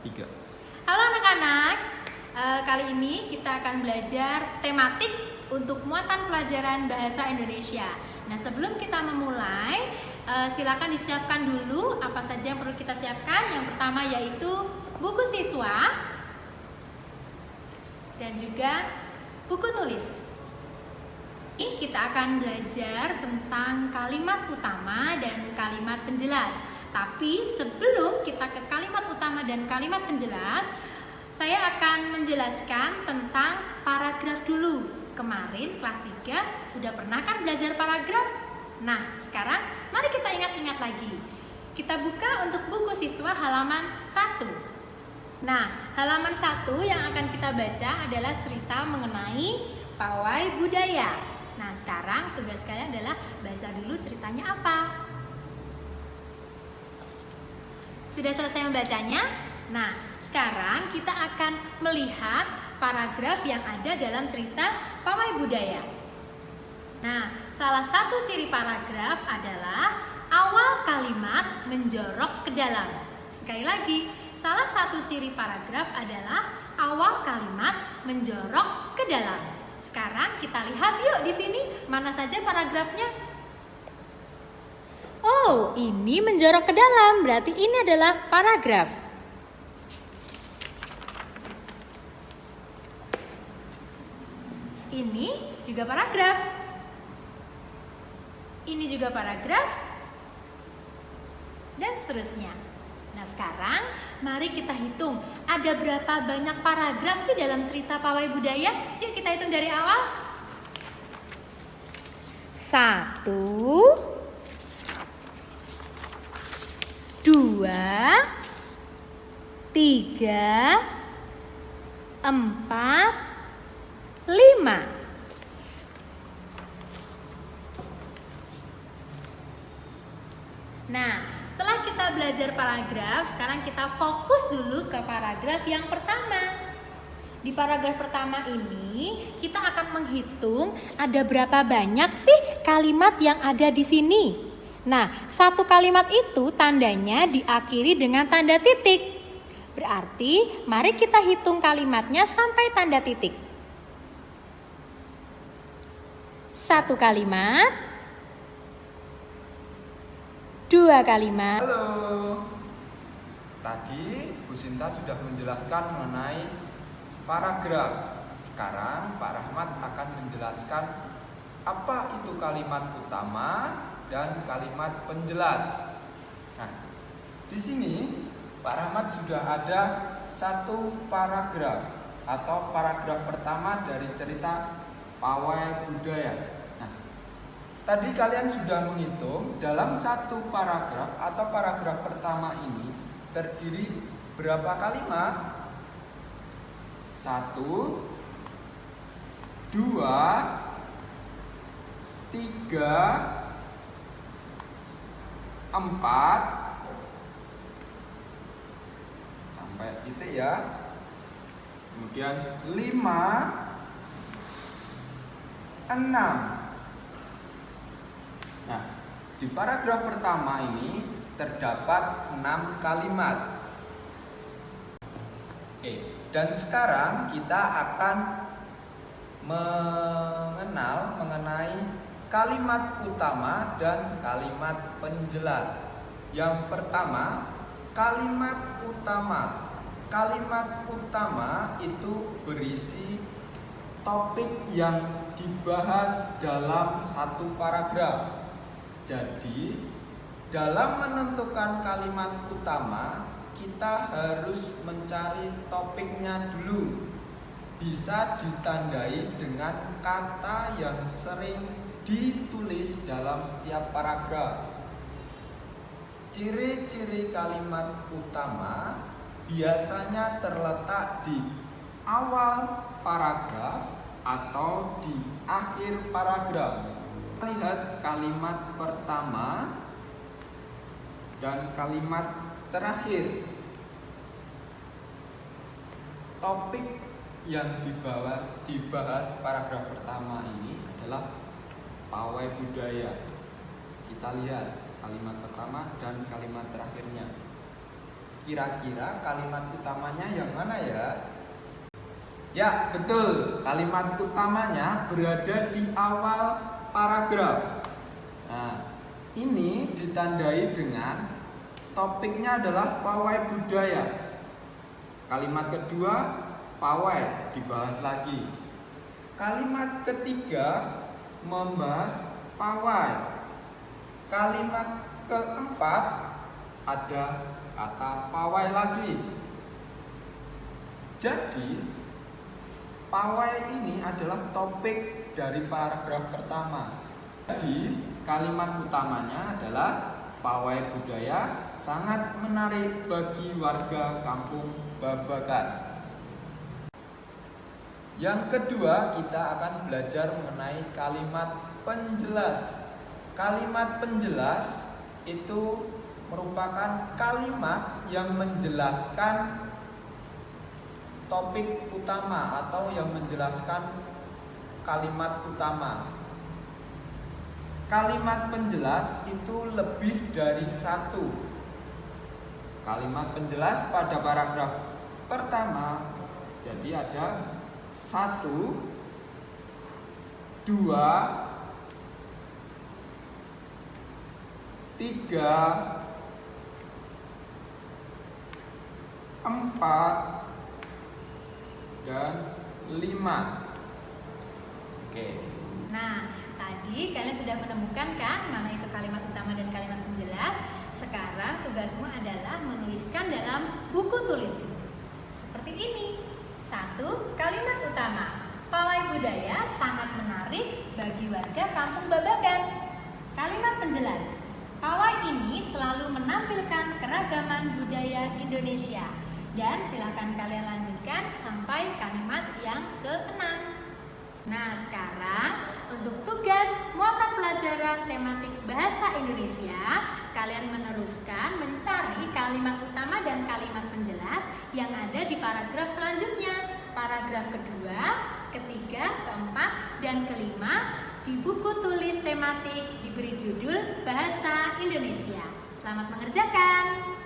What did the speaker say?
3. Halo anak-anak, kali ini kita akan belajar tematik untuk muatan pelajaran bahasa Indonesia. Nah, sebelum kita memulai, silakan disiapkan dulu apa saja yang perlu kita siapkan. Yang pertama yaitu buku siswa dan juga buku tulis. Ini kita akan belajar tentang kalimat utama dan kalimat penjelas. Tapi sebelum kita ke kalimat utama dan kalimat penjelas, saya akan menjelaskan tentang paragraf dulu. Kemarin kelas 3 sudah pernah kan belajar paragraf? Nah, sekarang mari kita ingat-ingat lagi. Kita buka untuk buku siswa halaman 1. Nah, halaman 1 yang akan kita baca adalah cerita mengenai pawai budaya. Nah, sekarang tugas kalian adalah baca dulu ceritanya apa. Sudah selesai membacanya? Nah, sekarang kita akan melihat paragraf yang ada dalam cerita pawai budaya. Nah, salah satu ciri paragraf adalah awal kalimat menjorok ke dalam. Sekali lagi, salah satu ciri paragraf adalah awal kalimat menjorok ke dalam. Sekarang kita lihat yuk di sini mana saja paragrafnya. Oh, ini menjorok ke dalam, berarti ini adalah paragraf. Ini juga paragraf. Ini juga paragraf. Dan seterusnya. Nah, sekarang mari kita hitung ada berapa banyak paragraf sih dalam cerita pawai budaya. Yuk kita hitung dari awal. 1, 2, 3, 4, 5. Nah, setelah kita belajar paragraf, sekarang kita fokus dulu ke paragraf yang pertama. Di paragraf pertama ini, kita akan menghitung ada berapa banyak sih kalimat yang ada di sini. Nah, satu kalimat itu tandanya diakhiri dengan tanda titik. Berarti, mari kita hitung kalimatnya sampai tanda titik. 1 kalimat, 2 kalimat. Halo. Tadi Bu Sinta sudah menjelaskan mengenai paragraf. Sekarang Pak Rahmat akan menjelaskan apa itu kalimat utama dan kalimat penjelas. Nah, di sini Pak Rahmat sudah ada satu paragraf atau paragraf pertama dari cerita pawai budaya. Tadi kalian sudah menghitung dalam satu paragraf atau paragraf pertama ini terdiri berapa kalimat? 1, 2, 3, 4, sampai titik ya. Kemudian 5, 6. Nah, di paragraf pertama ini terdapat 6 kalimat. Oke, dan sekarang kita akan mengenai kalimat utama dan kalimat penjelas. Yang pertama, kalimat utama. Kalimat utama itu berisi topik yang dibahas dalam satu paragraf. Jadi, dalam menentukan kalimat utama, kita harus mencari topiknya dulu. Bisa ditandai dengan kata yang sering ditulis dalam setiap paragraf. Ciri-ciri kalimat utama biasanya terletak di awal paragraf atau di akhir paragraf. Lihat kalimat pertama dan kalimat terakhir. Topik yang dibahas paragraf pertama ini adalah pawai budaya. Kita lihat kalimat pertama dan kalimat terakhirnya. Kira-kira kalimat utamanya yang mana ya? Ya, betul. Kalimat utamanya berada di awal paragraf. Nah, ini ditandai dengan topiknya adalah pawai budaya. Kalimat kedua, pawai, dibahas lagi. Kalimat ketiga membahas pawai. Kalimat keempat ada kata pawai lagi. Jadi pawai ini adalah topik dari paragraf pertama. Jadi kalimat utamanya adalah pawai budaya sangat menarik bagi warga kampung Babakan. Yang kedua, kita akan belajar mengenai kalimat penjelas. Kalimat penjelas itu merupakan kalimat yang menjelaskan topik utama atau yang menjelaskan kalimat utama. Kalimat penjelas itu lebih dari satu. Kalimat penjelas pada paragraf pertama, jadi ada 1, 2, 3, 4, dan 5. Oke. Nah, tadi kalian sudah menemukan kan mana itu kalimat utama dan kalimat penjelas. Sekarang tugasmu adalah menuliskan dalam buku tulismu. Seperti ini. 1. Kalimat utama. Pawai budaya sangat menarik bagi warga kampung Babakan. Kalimat penjelas. Pawai ini selalu menampilkan keragaman budaya Indonesia. Dan silakan kalian lanjutkan sampai kalimat yang ke-6. Nah, sekarang untuk tugas muatan pelajaran tematik bahasa Indonesia, kalian meneruskan mencari kalimat utama dan kalimat penjelas yang ada di paragraf selanjutnya. Paragraf kedua, ketiga, keempat, dan kelima di buku tulis tematik diberi judul Bahasa Indonesia. Selamat mengerjakan!